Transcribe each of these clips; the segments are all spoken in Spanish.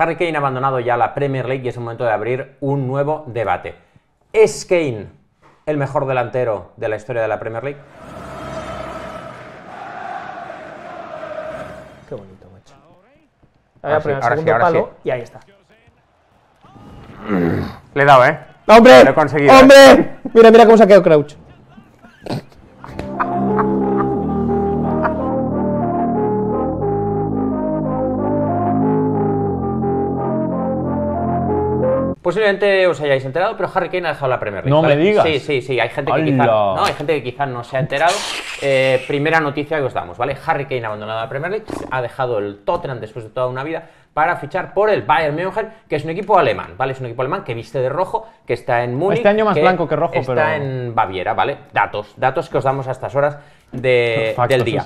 Harry Kane ha abandonado ya la Premier League y es el momento de abrir un nuevo debate. ¿Es Kane el mejor delantero de la historia de la Premier League? Qué bonito, macho. Ahora sí. Y ahí está. Le he dado, ¿eh? ¡Hombre! Lo he conseguido, ¡Hombre! Mira, mira cómo se ha quedado Crouch. Posiblemente os hayáis enterado, pero Harry Kane ha dejado la Premier League. No ¿vale? me digas. Sí, hay gente que quizás no se ha enterado. Primera noticia que os damos, ¿vale? Harry Kane ha abandonado la Premier League, ha dejado el Tottenham después de toda una vida para fichar por el Bayern München, que es un equipo alemán, ¿vale? Es un equipo alemán que viste de rojo, que está en Múnich. Este año más blanco que rojo, está pero... en Baviera, ¿vale? Datos que os damos a estas horas del día.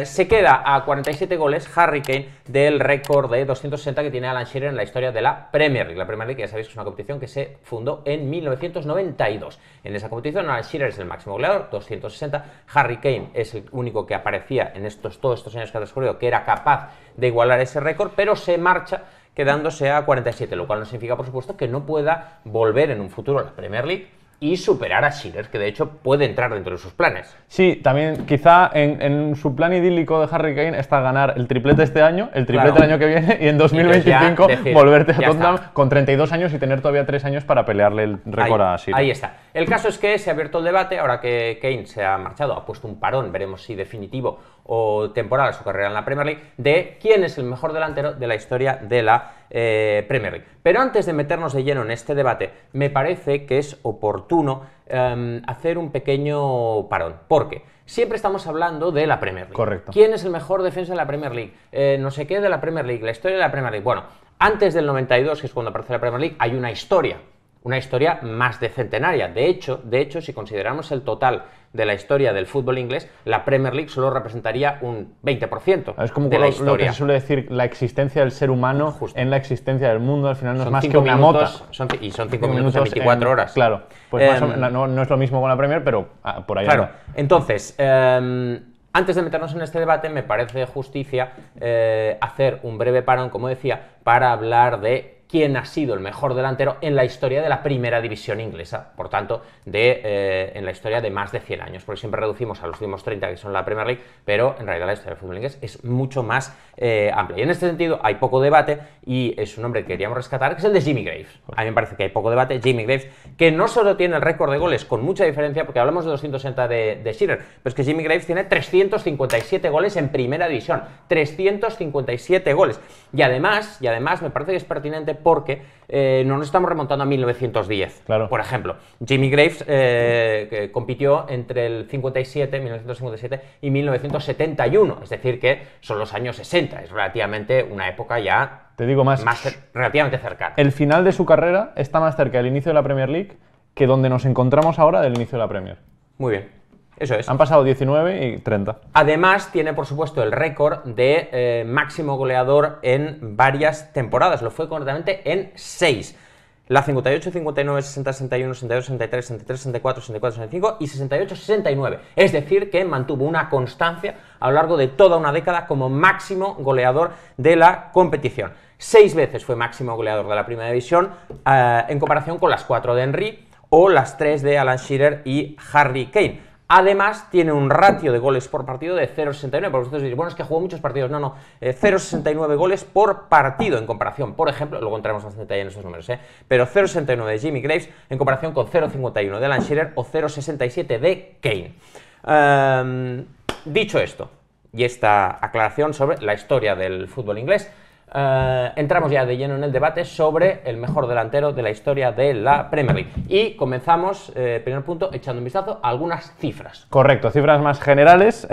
Se queda a 47 goles Harry Kane del récord de 260 que tiene Alan Shearer en la historia de la Premier League. La Premier League, ya sabéis que es una competición que se fundó en 1992. En esa competición Alan Shearer es el máximo goleador, 260. Harry Kane es el único que aparecía en todos estos años que ha transcurrido que era capaz de igualar ese récord, pero se marcha quedándose a 47, lo cual no significa, por supuesto, que no pueda volver en un futuro a la Premier League y superar a Shearer, que de hecho puede entrar dentro de sus planes. Sí, también quizá en su plan idílico de Harry Kane está ganar el triplete este año, el triplete el año que viene y en 2025 volverte a Tottenham con 32 años y tener todavía 3 años para pelearle el récord a Shearer. Ahí está. El caso es que se ha abierto el debate, ahora que Kane se ha marchado, ha puesto un parón, veremos si definitivo o temporal a su carrera en la Premier League, de quién es el mejor delantero de la historia de la Premier League. Pero antes de meternos de lleno en este debate, me parece que es oportuno hacer un pequeño parón, porque siempre estamos hablando de la Premier League. Correcto. ¿Quién es el mejor defensa de la Premier League? No sé qué de la Premier League, la historia de la Premier League. Bueno, antes del 92, que es cuando aparece la Premier League, hay una historia más de centenaria. De hecho, si consideramos el total de la historia del fútbol inglés, la Premier League solo representaría un 20% es como de la historia. Lo que se suele decir, la existencia del ser humano Justo. en la existencia del mundo, al final no es más que 5 una minutos, mota. Y son 5 minutos en 24 horas. Claro, pues más o menos, no es lo mismo con la Premier, pero por ahí claro. anda. Entonces, antes de meternos en este debate, me parece justicia hacer un breve parón, como decía, para hablar de quién ha sido el mejor delantero en la historia de la primera división inglesa, por tanto, en la historia de más de 100 años, porque siempre reducimos a los últimos 30 que son la Premier League, pero en realidad la historia del fútbol inglés es mucho más amplia. Y en este sentido hay poco debate y es un nombre que queríamos rescatar, que es el de Jimmy Graves. A mí me parece que hay poco debate. Jimmy Graves, que no solo tiene el récord de goles con mucha diferencia, porque hablamos de 260 de Shearer, pero es que Jimmy Graves tiene 357 goles en primera división, 357 goles. Y además me parece que es pertinente porque no nos estamos remontando a 1910. Claro. Por ejemplo, Jimmy Graves que compitió entre el 1957 y 1971, es decir, que son los años 60, es relativamente una época ya Te digo más, relativamente cercana. El final de su carrera está más cerca del inicio de la Premier League que donde nos encontramos ahora del inicio de la Premier. Muy bien. Eso es. Han pasado 19 y 30. Además, tiene, por supuesto, el récord de máximo goleador en varias temporadas. Lo fue concretamente en 6. La 58, 59, 60, 61, 62, 63, 63, 64, 64, 65 y 68, 69. Es decir, que mantuvo una constancia a lo largo de toda una década como máximo goleador de la competición. 6 veces fue máximo goleador de la primera división, en comparación con las 4 de Henry o las 3 de Alan Shearer y Harry Kane. Además, tiene un ratio de goles por partido de 0,69. Por vosotros diréis, bueno, es que jugó muchos partidos. No, 0,69 goles por partido en comparación. Por ejemplo, luego entraremos más en detalle en estos números, pero 0,69 de Jimmy Graves en comparación con 0,51 de Alan Shearer o 0,67 de Kane. Dicho esto, y esta aclaración sobre la historia del fútbol inglés, entramos ya de lleno en el debate sobre el mejor delantero de la historia de la Premier League. Y comenzamos, primer punto, echando un vistazo a algunas cifras. Correcto, cifras más generales.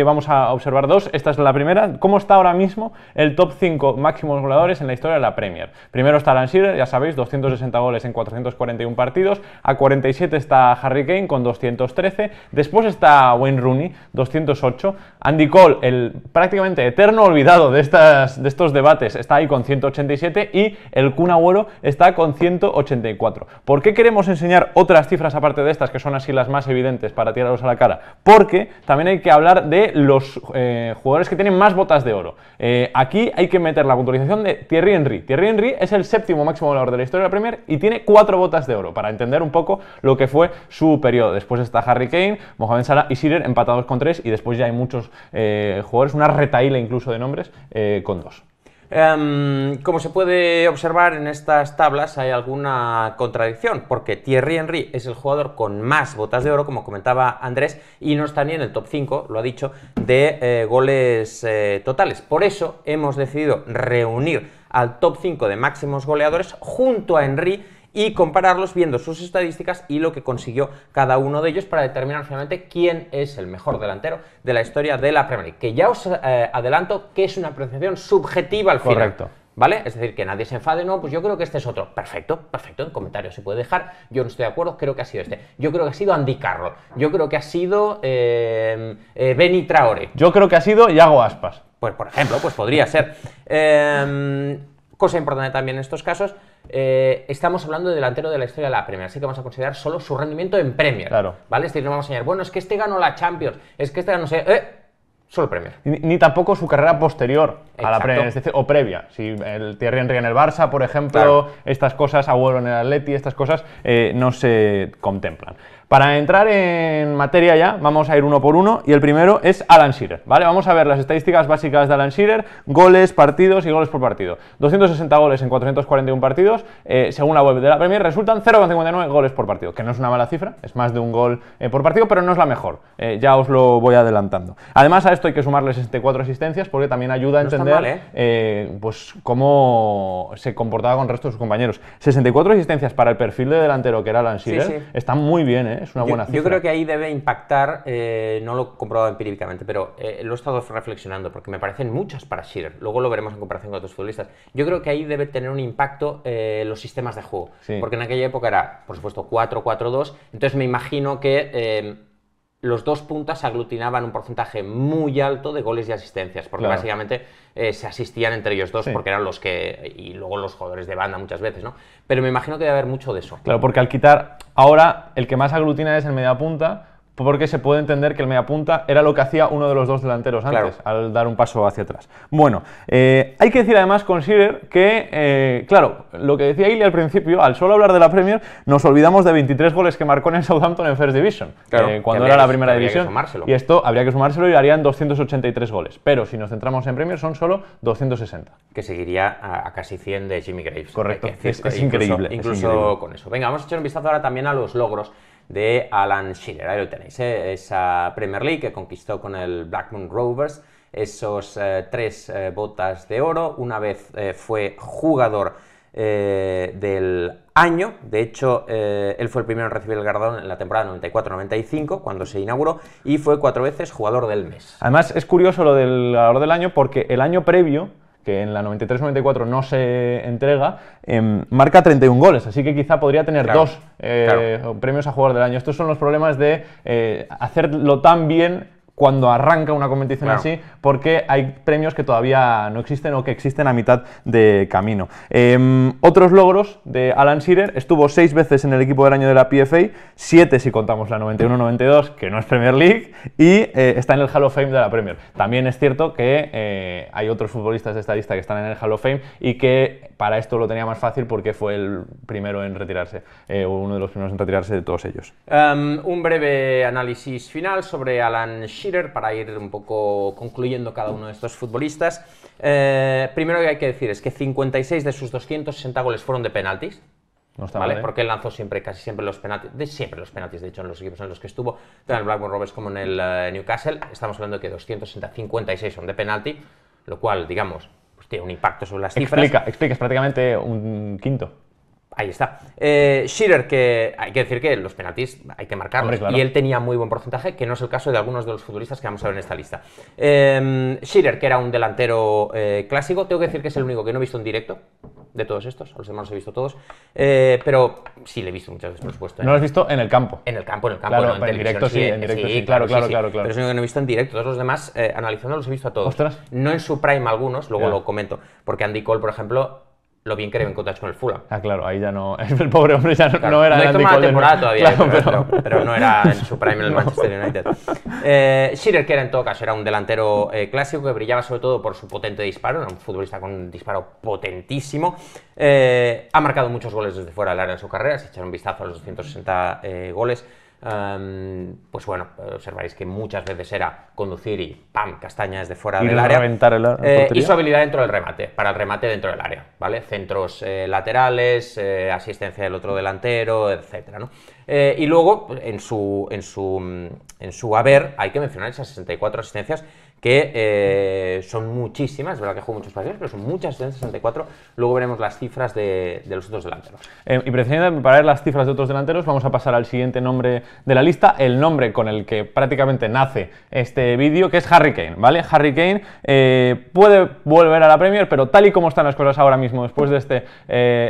Vamos a observar dos. Esta es la primera. ¿Cómo está ahora mismo el top 5 máximos goleadores en la historia de la Premier? Primero está Alan Shearer, ya sabéis, 260 goles en 441 partidos. A 47 está Harry Kane con 213. Después está Wayne Rooney, 208. Andy Cole, el prácticamente eterno olvidado de estos debates, Bates está ahí con 187 y el Kun Agüero está con 184. ¿Por qué queremos enseñar otras cifras aparte de estas, que son así las más evidentes para tiraros a la cara? Porque también hay que hablar de los jugadores que tienen más botas de oro. Aquí hay que meter la puntualización de Thierry Henry. Thierry Henry es el séptimo máximo goleador de la historia de la Premier y tiene 4 botas de oro, para entender un poco lo que fue su periodo. Después está Harry Kane, Mohamed Salah y Shearer empatados con 3 y después ya hay muchos jugadores, una retahíla incluso de nombres con 2. Como se puede observar en estas tablas hay alguna contradicción, porque Thierry Henry es el jugador con más botas de oro, como comentaba Andrés, y no está ni en el top 5, lo ha dicho, de goles totales. Por eso hemos decidido reunir al top 5 de máximos goleadores junto a Henry y compararlos viendo sus estadísticas y lo que consiguió cada uno de ellos para determinar finalmente quién es el mejor delantero de la historia de la Premier League. Que ya os adelanto que es una apreciación subjetiva al final. Correcto. ¿Vale? Es decir, que nadie se enfade, no, pues yo creo que este es otro. Perfecto, perfecto, en comentarios se puede dejar. Yo no estoy de acuerdo, creo que ha sido este. Yo creo que ha sido Andy Carroll. Yo creo que ha sido Benny Traore. Yo creo que ha sido Iago Aspas. Pues, por ejemplo, pues podría ser. Cosa importante también en estos casos, estamos hablando de delantero de la historia de la Premier, así que vamos a considerar solo su rendimiento en Premier. Claro. ¿Vale? Es decir, no vamos a enseñar, bueno, es que este ganó la Champions, es que este ganó, solo Premier. Ni tampoco su carrera posterior a la Exacto. Premier, es decir, o previa. Si el Thierry Henry en el Barça, por ejemplo, Claro. estas cosas, Agüero en el Atleti, estas cosas no se contemplan. Para entrar en materia ya, vamos a ir uno por uno y el primero es Alan Shearer, ¿vale? Vamos a ver las estadísticas básicas de Alan Shearer, goles, partidos y goles por partido. 260 goles en 441 partidos, según la web de la Premier, resultan 0,59 goles por partido, que no es una mala cifra, es más de un gol por partido, pero no es la mejor, ya os lo voy adelantando. Además a esto hay que sumarle 64 asistencias porque también ayuda a entender pues cómo se comportaba con el resto de sus compañeros. 64 asistencias para el perfil de delantero que era Alan Shearer, Sí, sí. Está muy bien, es una buena cifra. Yo creo que ahí debe impactar, no lo he comprobado empíricamente, pero lo he estado reflexionando porque me parecen muchas para Shearer. Luego lo veremos en comparación con otros futbolistas. Yo creo que ahí debe tener un impacto los sistemas de juego. Sí. Porque en aquella época era, por supuesto, 4-4-2. Entonces me imagino que los dos puntas aglutinaban un porcentaje muy alto de goles y asistencias, porque Claro. básicamente se asistían entre ellos dos, Sí. porque eran los que... y luego los jugadores de banda muchas veces, ¿no? Pero me imagino que debe haber mucho de eso. Claro, porque al quitar, ahora el que más aglutina es el mediapunta, porque se puede entender que el mediapunta era lo que hacía uno de los dos delanteros antes, Claro. al dar un paso hacia atrás. Bueno, hay que decir además con Shearer que, claro, lo que decía Ili al principio, al solo hablar de la Premier, nos olvidamos de 23 goles que marcó en el Southampton en First Division, Claro, cuando que era la habría primera que división. sumárselo. Y esto habría que sumárselo y harían 283 goles. Pero si nos centramos en Premier son solo 260. Que seguiría a casi 100 de Jimmy Graves. Correcto, Hay que decir, es incluso- increíble, es Incluso increíble. con eso. Venga, vamos a echar un vistazo ahora también a los logros de Alan Shearer. Ahí lo tenéis, esa Premier League que conquistó con el Blackburn Rovers, esos 3 botas de oro, una vez fue jugador del año. De hecho, él fue el primero en recibir el galardón en la temporada 94-95, cuando se inauguró, y fue 4 veces jugador del mes. Además, es curioso lo del ganador del año porque el año previo, que en la 93-94 no se entrega, marca 31 goles, así que quizá podría tener Claro, dos premios a jugador del año. Estos son los problemas de hacerlo tan bien cuando arranca una competición Claro. así, porque hay premios que todavía no existen o que existen a mitad de camino. Otros logros de Alan Shearer: estuvo 6 veces en el equipo del año de la PFA, 7 si contamos la 91-92, que no es Premier League, y está en el Hall of Fame de la Premier. También es cierto que hay otros futbolistas de esta lista que están en el Hall of Fame y que para esto lo tenía más fácil porque fue el primero en retirarse, o uno de los primeros en retirarse de todos ellos. Un breve análisis final sobre Alan Shearer para ir un poco concluyendo cada uno de estos futbolistas. Primero que hay que decir es que 56 de sus 260 goles fueron de penaltis. No está ¿Vale? mal, ¿eh? Porque él lanzó casi siempre los penaltis, de hecho, en los equipos en los que estuvo, tanto en el Blackburn Rovers como en el Newcastle. Estamos hablando de que 260, 56 son de penalti, lo cual, digamos, pues tiene un impacto sobre las cifras. Explica, es prácticamente un quinto. Ahí está. Shearer, que hay que decir que los penaltis hay que marcarlos. Hombre, claro. Y él tenía muy buen porcentaje, que no es el caso de algunos de los futbolistas que vamos a ver en esta lista. Shearer, que era un delantero clásico, tengo que decir que es el único que no he visto en directo de todos estos, a los demás los he visto todos, pero sí le he visto muchas veces, por supuesto. No lo has visto en el campo. En el campo, Claro, no, en televisión, directo sí, en directo sí, claro. Pero es Claro. el único que no he visto en directo. Todos los demás, analizando, los he visto a todos. Ostras. No en su prime algunos, luego Ya. lo comento, porque Andy Cole, por ejemplo, lo bien que le ven con el Fulham. Ah, claro, ahí ya no. El pobre hombre ya Claro, no era no el hizo Andy mala Cole de temporada nuevo. todavía, Claro, pero no era en su prime en el Manchester United. Shearer, que era en todo caso era un delantero clásico que brillaba sobre todo por su potente disparo, era un futbolista con un disparo potentísimo. Ha marcado muchos goles desde fuera del área en su carrera, si echan un vistazo a los 260 goles. Pues bueno, observaréis que muchas veces era conducir y ¡pam! Castaña desde fuera Y del área. reventar la portería. Y su habilidad dentro del remate, para el remate dentro del área, ¿vale? Centros laterales, asistencia del otro delantero, etcétera, ¿no? Y luego, en su haber, hay que mencionar esas 64 asistencias que son muchísimas, es verdad que juego muchos partidos, pero son muchas asistencias, 64. Luego veremos las cifras de los otros delanteros. Y precisamente para ver las cifras de otros delanteros, vamos a pasar al siguiente nombre de la lista, el nombre con el que prácticamente nace este vídeo, que es Harry Kane, ¿vale? Harry Kane puede volver a la Premier, pero tal y como están las cosas ahora mismo, después de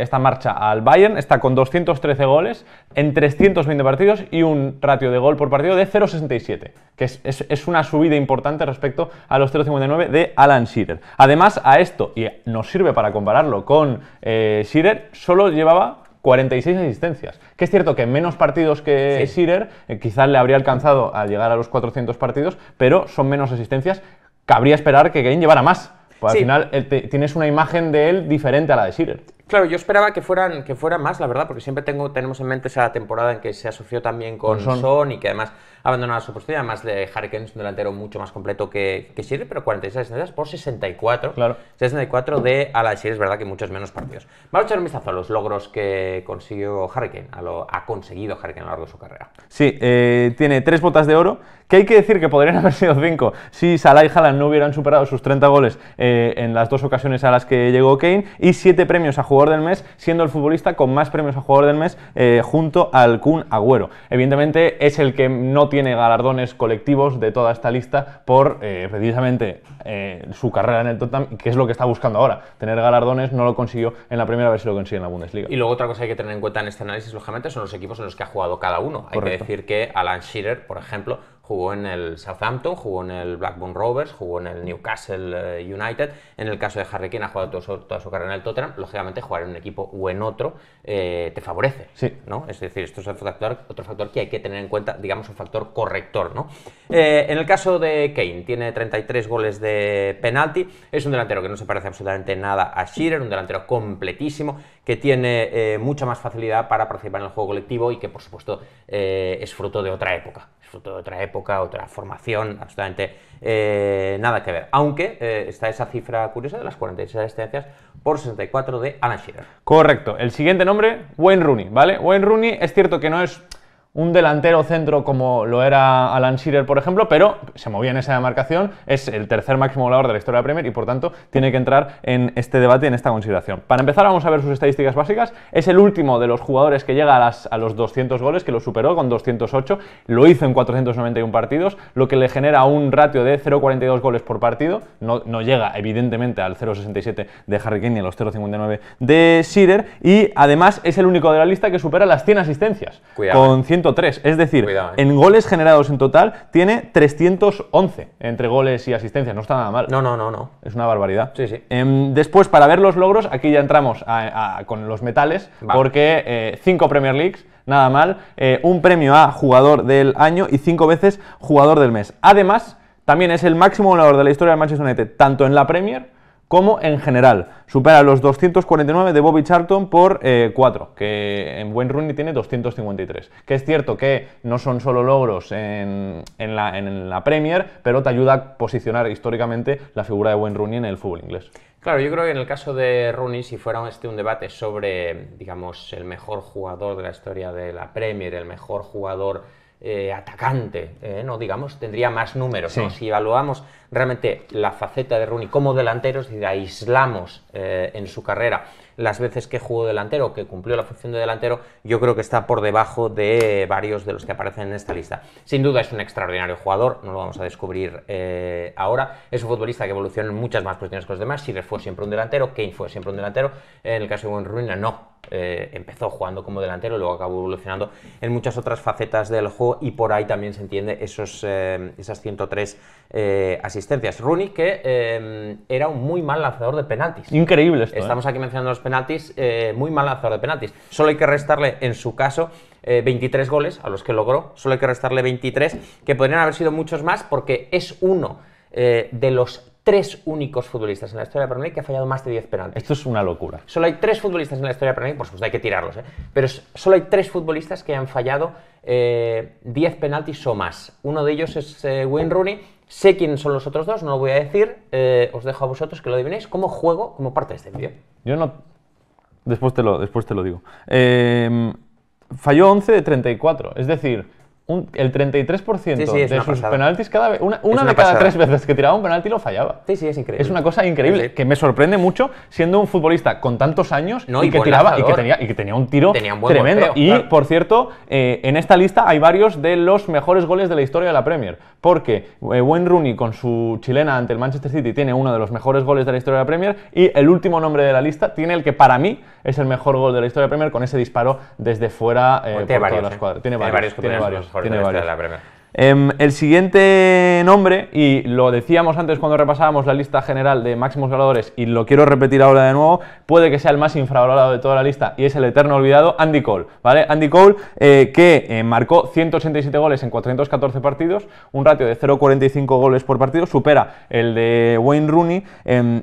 esta marcha al Bayern, está con 213 goles en 320 partidos y un ratio de gol por partido de 0,67, que es una subida importante respecto a los 0,59 de Alan Shearer. Además, a esto, y nos sirve para compararlo con Shearer, solo llevaba 46 asistencias, que es cierto que en menos partidos que Sí. Shearer, quizás le habría alcanzado a llegar a los 400 partidos, pero son menos asistencias. Cabría esperar que Kane llevara más, pues Sí. al final tienes una imagen de él diferente a la de Shearer. Claro, yo esperaba que fueran más, la verdad, porque siempre tenemos en mente esa temporada en que se asoció también con Son y que además ha abandonado su posición. Además de Harry Kane es un delantero mucho más completo que Shearer, pero 46 asistencias por 64. Claro. 64 de Alan Shearer, es verdad que muchos menos partidos. Vamos a echar un vistazo a los logros que consiguió Harry Kane, ha conseguido Harry Kane a lo largo de su carrera. Sí, tiene 3 botas de oro, que hay que decir que podrían haber sido 5 si Salah y Haaland no hubieran superado sus 30 goles en las 2 ocasiones a las que llegó Kane, y 7 premios a jugador del mes, siendo el futbolista con más premios a jugador del mes junto al Kun Agüero. Evidentemente es el que no tiene galardones colectivos de toda esta lista por precisamente su carrera en el Tottenham, que es lo que está buscando ahora. Tener galardones, no lo consiguió en la primera, a ver si lo consigue en la Bundesliga. Y luego otra cosa que hay que tener en cuenta en este análisis, lógicamente, son los equipos en los que ha jugado cada uno. Hay Correcto. que decir que Alan Shearer, por ejemplo, jugó en el Southampton, jugó en el Blackburn Rovers, jugó en el Newcastle United. En el caso de Harry Kane ha jugado toda su carrera en el Tottenham. Lógicamente, jugar en un equipo o en otro te favorece, Sí. ¿no? Es decir, esto es otro factor que hay que tener en cuenta, digamos, un factor corrector, ¿no? En el caso de Kane, tiene 33 goles de penalti. Es un delantero que no se parece absolutamente nada a Shearer, un delantero completísimo, que tiene mucha más facilidad para participar en el juego colectivo y que, por supuesto, es fruto de otra época. Fruto de otra época, otra formación, absolutamente nada que ver. Aunque está esa cifra curiosa de las 46 asistencias por 64 de Alan Shearer. Correcto. El siguiente nombre, Wayne Rooney, ¿vale? Wayne Rooney es cierto que no es un delantero centro como lo era Alan Shearer, por ejemplo, pero se movía en esa demarcación, es el tercer máximo goleador de la historia de la Premier y por tanto tiene que entrar en este debate, en esta consideración. Para empezar vamos a ver sus estadísticas básicas. Es el último de los jugadores que llega a los 200 goles, que lo superó con 208, lo hizo en 491 partidos, lo que le genera un ratio de 0,42 goles por partido, no llega evidentemente al 0,67 de Harry Kane ni a los 0,59 de Shearer, y además es el único de la lista que supera las 100 asistencias. Cuidado, Con 103, es decir, Cuidado, en goles generados en total tiene 311 entre goles y asistencias, no está nada mal. No. Es una barbaridad. Sí, sí. Después, para ver los logros, aquí ya entramos con los metales, Vale. porque 5 Premier Leagues, nada mal, un premio a jugador del año y 5 veces jugador del mes. Además, también es el máximo goleador de la historia del Manchester United, tanto en la Premier como en general. Supera los 249 de Bobby Charlton por 4, que en Wayne Rooney tiene 253. Que es cierto que no son solo logros en la Premier, pero te ayuda a posicionar históricamente la figura de Wayne Rooney en el fútbol inglés. Claro, yo creo que en el caso de Rooney, si fuera un debate sobre, digamos, el mejor jugador de la historia de la Premier, el mejor jugador atacante, no digamos, tendría más números, Sí. ¿no? Si evaluamos realmente la faceta de Rooney como delantero, es decir, aislamos en su carrera las veces que jugó delantero, que cumplió la función de delantero, yo creo que está por debajo de varios de los que aparecen en esta lista. Sin duda es un extraordinario jugador, no lo vamos a descubrir ahora, es un futbolista que evoluciona en muchas más posiciones que los demás. Shearer fue siempre un delantero, Kane fue siempre un delantero, en el caso de Wayne Rooney no. Empezó jugando como delantero y luego acabó evolucionando en muchas otras facetas del juego, y por ahí también se entiende esas 103 asistencias. Rooney, que era un muy mal lanzador de penaltis. Increíble esto. Estamos aquí mencionando los penaltis, muy mal lanzador de penaltis. Solo hay que restarle, en su caso, 23 goles a los que logró, solo hay que restarle 23, que podrían haber sido muchos más, porque es uno de los 3 únicos futbolistas en la historia de la Premier League que ha fallado más de 10 penaltis. Esto es una locura. Solo hay 3 futbolistas en la historia de la Premier League, por supuesto hay que tirarlos, pero solo hay 3 futbolistas que han fallado 10 penaltis o más. Uno de ellos es Wayne Rooney. Sé quiénes son los otros 2, no lo voy a decir, os dejo a vosotros que lo adivinéis como juego, como parte de este vídeo. Yo no... Después te lo digo. Falló 11 de 34, es decir... el 33% Sí, es de una sus pasada. penaltis, una de una cada pasada. 3 veces que tiraba un penalti lo fallaba. Sí, es increíble. Es una cosa increíble, Sí, sí. que me sorprende mucho siendo un futbolista con tantos años No, y y que buen tiraba y lanzador. que tenía un tiro Tenía un buen tremendo. golpeo, Y, claro. por cierto, en esta lista hay varios de los mejores goles de la historia de la Premier, porque Wayne Rooney con su chilena ante el Manchester City tiene uno de los mejores goles de la historia de la Premier, y el último nombre de la lista tiene el que para mí es el mejor gol de la historia de la Premier, con ese disparo desde fuera por tiene toda varios, la escuadra. Tiene que varios, podrían ser los mejores tiene de la historia varios. de la Premier. El siguiente nombre, y lo decíamos antes cuando repasábamos la lista general de máximos goleadores, y lo quiero repetir ahora de nuevo, puede que sea el más infravalorado de toda la lista, y es el eterno olvidado Andy Cole, ¿vale? Andy Cole, que marcó 187 goles en 414 partidos, un ratio de 0,45 goles por partido, supera el de Wayne Rooney,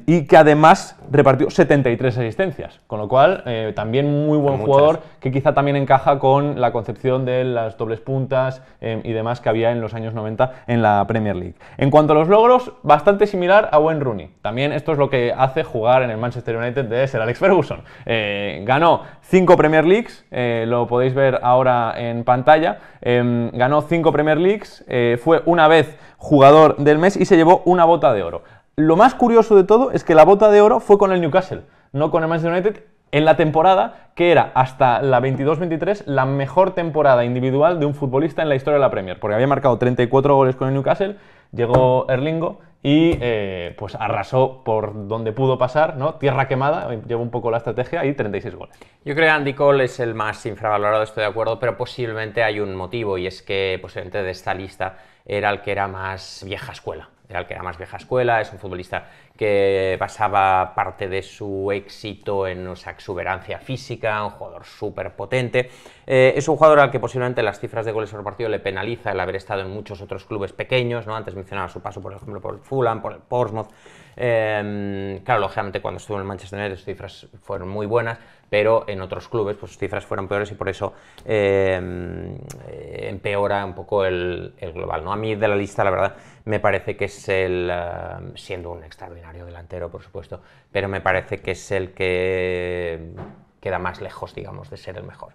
y que además repartió 73 asistencias, con lo cual también muy buen Muchas. jugador, que quizá también encaja con la concepción de las dobles puntas y demás que había en los años 90 en la Premier League. En cuanto a los logros, bastante similar a Wayne Rooney. También esto es lo que hace jugar en el Manchester United de Sir Alex Ferguson. Ganó 5 Premier Leagues, lo podéis ver ahora en pantalla. Ganó 5 Premier Leagues, fue una vez jugador del mes y se llevó una bota de oro. Lo más curioso de todo es que la bota de oro fue con el Newcastle, no con el Manchester United, en la temporada que era hasta la 22-23 la mejor temporada individual de un futbolista en la historia de la Premier, porque había marcado 34 goles con el Newcastle, llegó Erlingo y pues arrasó por donde pudo pasar, ¿no? Tierra quemada, llevó un poco la estrategia y 36 goles. Yo creo que Andy Cole es el más infravalorado, estoy de acuerdo, pero posiblemente hay un motivo, y es que posiblemente de esta lista era el que era más vieja escuela. Era el que era más vieja escuela, es un futbolista que basaba parte de su éxito en esa exuberancia física, un jugador súper potente. Es un jugador al que posiblemente las cifras de goles por partido le penaliza el haber estado en muchos otros clubes pequeños, ¿no? Antes mencionaba su paso, por ejemplo, por el Fulham, por el Portsmouth. Claro, lógicamente cuando estuvo en el Manchester United sus cifras fueron muy buenas, pero en otros clubes pues sus cifras fueron peores y por eso empeora un poco el global, ¿no? A mí de la lista, la verdad, me parece que es el, siendo un extraordinario delantero, por supuesto, pero me parece que es el que queda más lejos, digamos, de ser el mejor.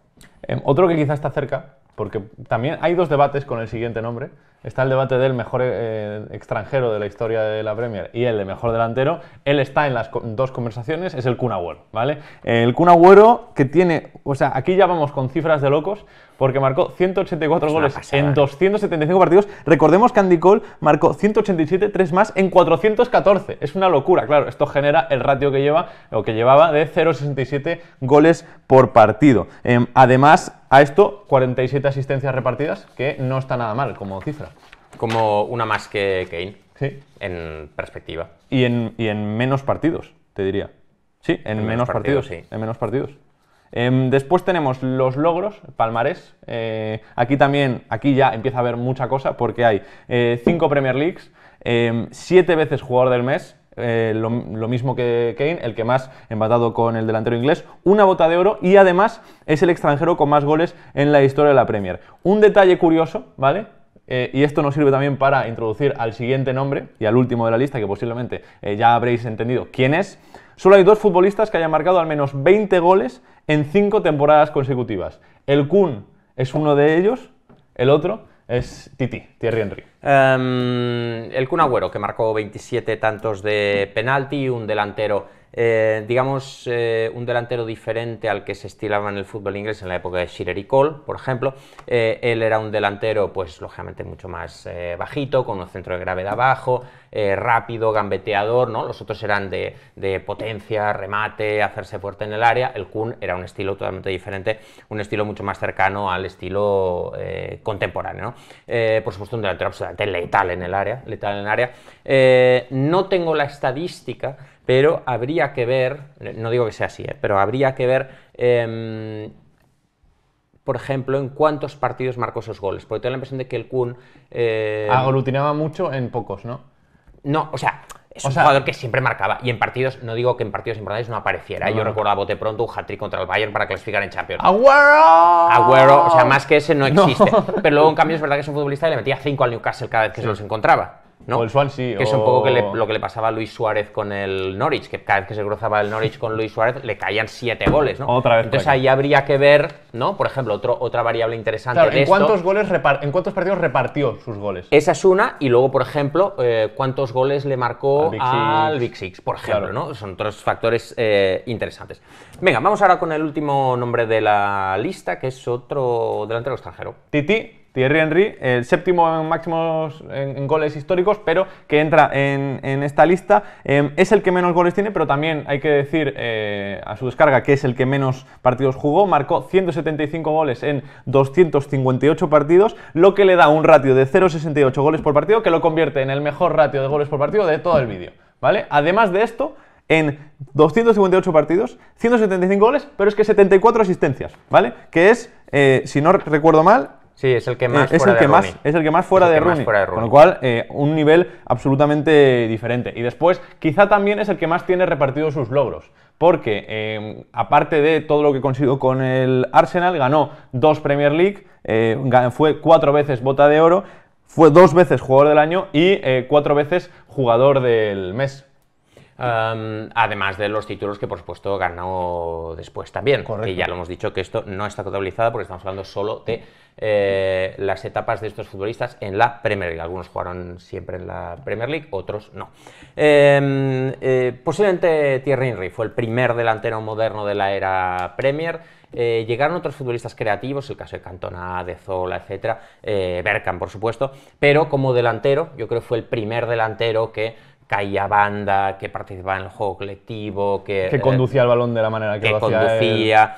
Otro que quizá está cerca, porque también hay dos debates con el siguiente nombre. Está el debate del mejor extranjero de la historia de la Premier y el de mejor delantero. Él está en las dos conversaciones, es el Kun Agüero, ¿vale? El Kun Agüero que tiene, o sea, aquí ya vamos con cifras de locos, porque marcó 184 goles en 275 partidos. Recordemos que Andy Cole marcó 187, 3 más en 414. Es una locura, claro. Esto genera el ratio que lleva, o que llevaba, de 0,67 goles por partido. Además, a esto, 47 asistencias repartidas, que no está nada mal como cifra. Como una más que Kane, Sí. en perspectiva. Y en menos partidos, te diría. Sí, en menos partidos. Sí. En menos partidos. Después tenemos los logros, palmarés. Aquí ya empieza a haber mucha cosa, porque hay 5 Premier Leagues, 7 veces jugador del mes, lo mismo que Kane, el que más, empatado con el delantero inglés, una bota de oro, y además es el extranjero con más goles en la historia de la Premier. Un detalle curioso, ¿vale? Y esto nos sirve también para introducir al siguiente nombre y al último de la lista, que posiblemente ya habréis entendido quién es. Solo hay 2 futbolistas que hayan marcado al menos 20 goles en 5 temporadas consecutivas. El Kun es uno de ellos, el otro Es Thierry Henry. El Kun Agüero, que marcó 27 tantos de penalti, un delantero, un delantero diferente al que se estilaba en el fútbol inglés en la época de Shearer y Cole, por ejemplo. Él era un delantero, pues lógicamente mucho más bajito, con un centro de gravedad bajo, rápido, gambeteador, ¿no? Los otros eran de potencia, remate, hacerse fuerte en el área. El Kun era un estilo totalmente diferente, un estilo mucho más cercano al estilo contemporáneo, ¿no? Por supuesto, un delantero absolutamente letal en el área. No tengo la estadística, pero habría que ver, no digo que sea así, pero habría que ver, por ejemplo, en cuántos partidos marcó esos goles, porque tengo la impresión de que el Kun... aglutinaba mucho en pocos, ¿no? No, o sea, es un jugador que siempre marcaba, y en partidos, no digo que en partidos importantes no apareciera, yo recuerdo a bote pronto un hat-trick contra el Bayern para clasificar en Champions. ¡Agüero! O sea, más que ese no existe, pero luego en cambio es verdad que es un futbolista que le metía 5 al Newcastle cada vez que se los encontraba, ¿no? O el Swansea. Que es un poco lo que le pasaba a Luis Suárez con el Norwich, que cada vez que se cruzaba el Norwich con Luis Suárez le caían 7 goles, ¿no? Otra vez. Entonces ahí habría que ver, ¿no? Por ejemplo, otra variable interesante claro, de ¿en cuántos partidos repartió sus goles? Esa es una, y luego, por ejemplo, cuántos goles le marcó al Big Six, por ejemplo, claro, ¿no? Son otros factores interesantes. Venga, vamos ahora con el último nombre de la lista, que es otro delantero extranjero. Thierry Henry, el séptimo en máximos en goles históricos, pero que entra en esta lista. Es el que menos goles tiene, pero también hay que decir a su descarga que es el que menos partidos jugó. Marcó 175 goles en 258 partidos, lo que le da un ratio de 0,68 goles por partido, que lo convierte en el mejor ratio de goles por partido de todo el vídeo, ¿vale? Además de esto, en 258 partidos, 175 goles, pero es que 74 asistencias, ¿vale? Que es, si no recuerdo mal... Sí, es el que más es el que más fuera de Rooney. Con lo cual, un nivel absolutamente diferente. Y después, quizá también es el que más tiene repartidos sus logros. Porque, aparte de todo lo que consiguió con el Arsenal, ganó 2 Premier League, fue 4 veces Bota de Oro, fue 2 veces Jugador del Año y 4 veces Jugador del Mes. Además de los títulos que por supuesto ganó después también. Correcto. Y ya lo hemos dicho que esto no está contabilizado porque estamos hablando solo de las etapas de estos futbolistas en la Premier League. Algunos jugaron siempre en la Premier League, otros no. Posiblemente Thierry Henry fue el primer delantero moderno de la era Premier. Llegaron otros futbolistas creativos, el caso de Cantona, de Zola, etcétera, Bergkamp por supuesto, pero como delantero yo creo que fue el primer delantero que caía banda, que participaba en el juego colectivo, que conducía el balón de la manera que lo hacía conducía.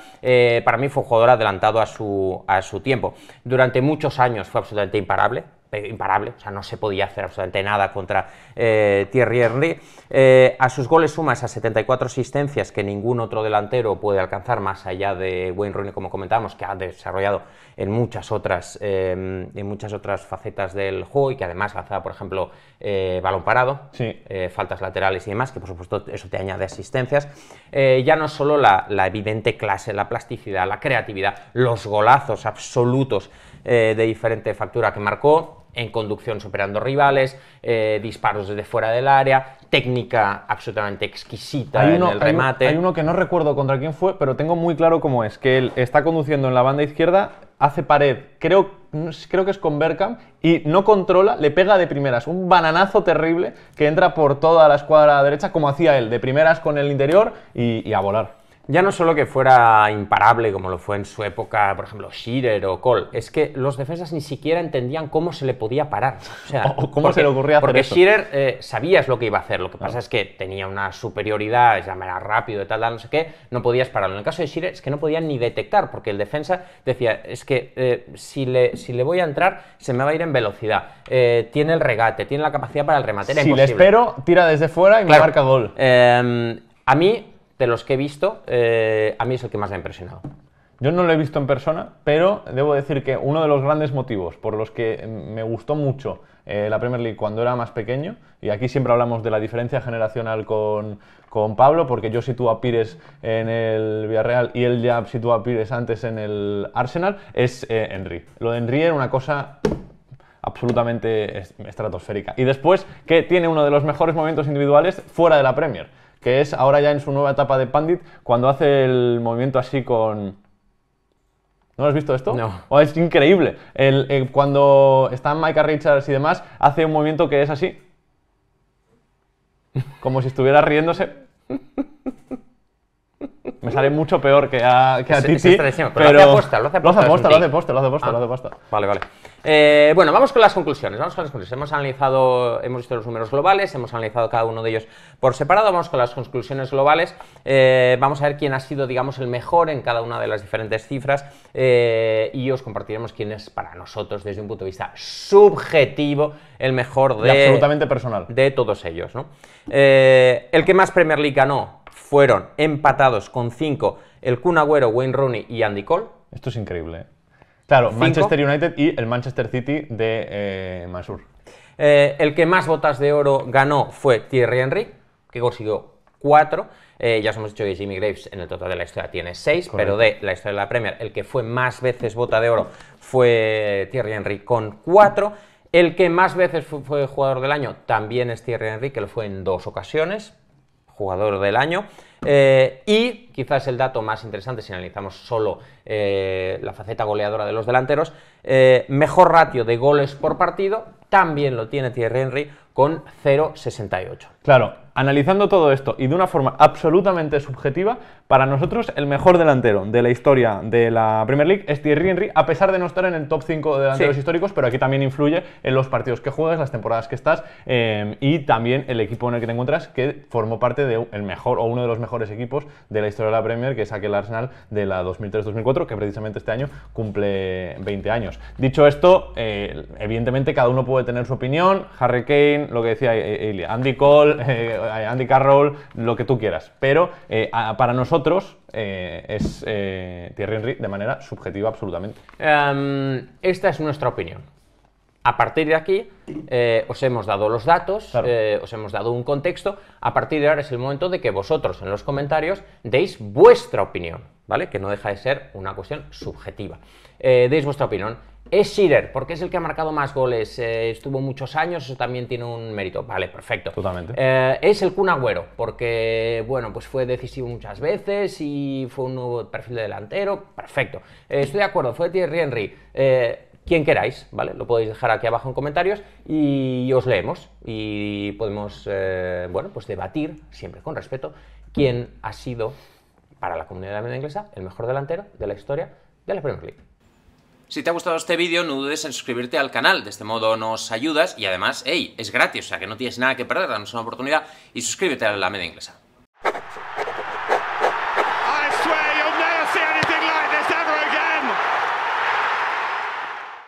Para mí fue un jugador adelantado a su tiempo. Durante muchos años fue absolutamente imparable, o sea, no se podía hacer absolutamente nada contra Thierry Henry. A sus goles suma esas 74 asistencias que ningún otro delantero puede alcanzar, más allá de Wayne Rooney, como comentábamos, que ha desarrollado en muchas otras facetas del juego y que además lanzaba, por ejemplo, balón parado, sí, faltas laterales y demás, que por supuesto eso te añade asistencias. Ya no solo la evidente clase, la plasticidad, la creatividad, los golazos absolutos de diferente factura que marcó, en conducción superando rivales, disparos desde fuera del área, técnica absolutamente exquisita en el remate. Hay uno que no recuerdo contra quién fue, pero tengo muy claro cómo es, que él está conduciendo en la banda izquierda, hace pared, creo que es con Bergkamp, y no controla, le pega de primeras, un bananazo terrible que entra por toda la escuadra derecha, como hacía él, de primeras con el interior y a volar. Ya no solo que fuera imparable, como lo fue en su época, por ejemplo, Shearer o Cole, es que los defensas ni siquiera entendían cómo se le podía parar. O sea, cómo se le ocurría hacer eso. Porque Shearer sabías lo que iba a hacer, lo que pasa es que tenía una superioridad, ya era rápido y tal, no sé qué, no podías pararlo. En el caso de Shearer es que no podían ni detectar, porque el defensa decía, es que si le voy a entrar, se me va a ir en velocidad, tiene el regate, tiene la capacidad para el remate, era imposible. Si le espero, tira desde fuera y me marca gol. A mí, de los que he visto, a mí es el que más me ha impresionado. Yo no lo he visto en persona, pero debo decir que uno de los grandes motivos por los que me gustó mucho la Premier League cuando era más pequeño, y aquí siempre hablamos de la diferencia generacional con Pablo, porque yo sitúo a Pires en el Villarreal y él ya sitúa a Pires antes en el Arsenal, es Henry. Lo de Henry era una cosa absolutamente estratosférica. Y después que tiene uno de los mejores momentos individuales fuera de la Premier, que es ahora ya en su nueva etapa de Pandit, cuando hace el movimiento así con ¿No has visto esto? No. Oh, es increíble. Cuando están Micah Richards y demás, hace un movimiento que es así. Como si estuviera riéndose. Me sale mucho peor que a Titi. Pero lo hace aposta, lo hace aposta. Vale, vale. Bueno, vamos con las conclusiones. Hemos visto los números globales, hemos analizado cada uno de ellos por separado. Vamos con las conclusiones globales. Vamos a ver quién ha sido, digamos, el mejor en cada una de las diferentes cifras y os compartiremos quién es para nosotros, desde un punto de vista subjetivo, el mejor y absolutamente personal de todos ellos, ¿no? El que más Premier League ganó fueron empatados con 5 el Kun Agüero, Wayne Rooney y Andy Cole. Esto es increíble, ¿eh? Claro, 5. Manchester United y el Manchester City de Mansur. El que más botas de oro ganó fue Thierry Henry, que consiguió 4. Ya os hemos dicho que Jimmy Graves en el total de la historia tiene 6, pero de la historia de la Premier, el que fue más veces bota de oro fue Thierry Henry con 4. El que más veces fue jugador del año también es Thierry Henry, que lo fue en 2 ocasiones. Jugador del año, y quizás el dato más interesante si analizamos solo la faceta goleadora de los delanteros, mejor ratio de goles por partido también lo tiene Thierry Henry con 0,68. Claro, analizando todo esto y de una forma absolutamente subjetiva, para nosotros el mejor delantero de la historia de la Premier League es Thierry Henry, a pesar de no estar en el top 5 de delanteros históricos, pero aquí también influye en los partidos que juegas, las temporadas que estás y también el equipo en el que te encuentras, que formó parte del mejor o uno de los mejores equipos de la historia de la Premier, que es aquel Arsenal de la 2003-2004, que precisamente este año cumple 20 años. Dicho esto, evidentemente cada uno puede tener su opinión, Harry Kane, lo que decía Andy Cole, Andy Carroll, lo que tú quieras, pero para nosotros es Thierry Henry de manera subjetiva absolutamente. Esta es nuestra opinión. A partir de aquí os hemos dado los datos, claro. Os hemos dado un contexto. A partir de ahora es el momento de que vosotros en los comentarios deis vuestra opinión, ¿vale? Que no deja de ser una cuestión subjetiva. Deis vuestra opinión. Es Shearer, porque es el que ha marcado más goles, estuvo muchos años, eso también tiene un mérito. Vale, perfecto. Totalmente. Es el Kun Agüero, porque, bueno, pues fue decisivo muchas veces y fue un nuevo perfil de delantero. Perfecto. Estoy de acuerdo, fue Thierry Henry. Quien queráis, ¿vale? Lo podéis dejar aquí abajo en comentarios y os leemos y podemos, bueno, pues debatir, siempre con respeto, quién ha sido, para la comunidad de la media inglesa, el mejor delantero de la historia de la Premier League. Si te ha gustado este vídeo, no dudes en suscribirte al canal, de este modo nos ayudas y además, hey, es gratis, o sea que no tienes nada que perder, danos una oportunidad y suscríbete a la media inglesa.